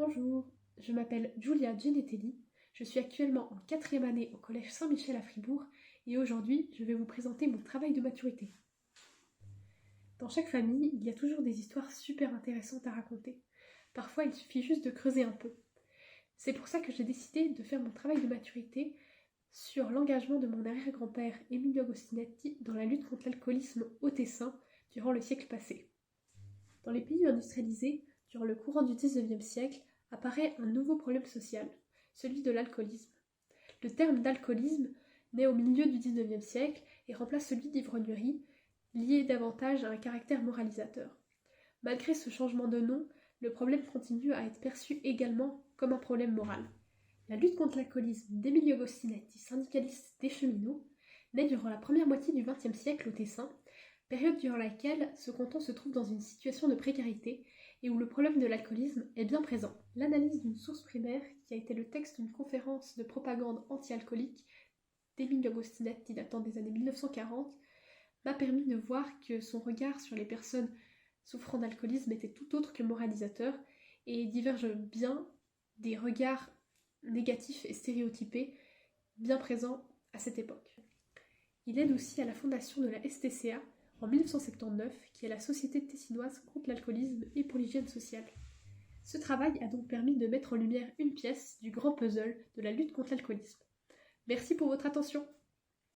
Bonjour, je m'appelle Giulia Genetelli, je suis actuellement en 4e année au collège Saint-Michel à Fribourg et aujourd'hui je vais vous présenter mon travail de maturité. Dans chaque famille, il y a toujours des histoires super intéressantes à raconter. Parfois il suffit juste de creuser un peu. C'est pour ça que j'ai décidé de faire mon travail de maturité sur l'engagement de mon arrière-grand-père Emilio Agostinotti dans la lutte contre l'alcoolisme au Tessin durant le siècle passé. Dans les pays industrialisés, durant le courant du XIXe siècle, apparaît un nouveau problème social, celui de l'alcoolisme. Le terme d'alcoolisme naît au milieu du XIXe siècle et remplace celui d'ivrognerie, lié davantage à un caractère moralisateur. Malgré ce changement de nom, le problème continue à être perçu également comme un problème moral. La lutte contre l'alcoolisme d'Emilio Agostinotti, syndicaliste des cheminots, naît durant la première moitié du XXe siècle au Tessin, période durant laquelle ce canton se trouve dans une situation de précarité et où le problème de l'alcoolisme est bien présent. L'analyse d'une source primaire, qui a été le texte d'une conférence de propagande anti-alcoolique d'Emilio Agostinotti datant des années 1940, m'a permis de voir que son regard sur les personnes souffrant d'alcoolisme était tout autre que moralisateur et diverge bien des regards négatifs et stéréotypés bien présents à cette époque. Il aide aussi à la fondation de la STCA en 1979, qui est la Société tessinoise contre l'alcoolisme et pour l'hygiène sociale. Ce travail a donc permis de mettre en lumière une pièce du grand puzzle de la lutte contre l'alcoolisme. Merci pour votre attention.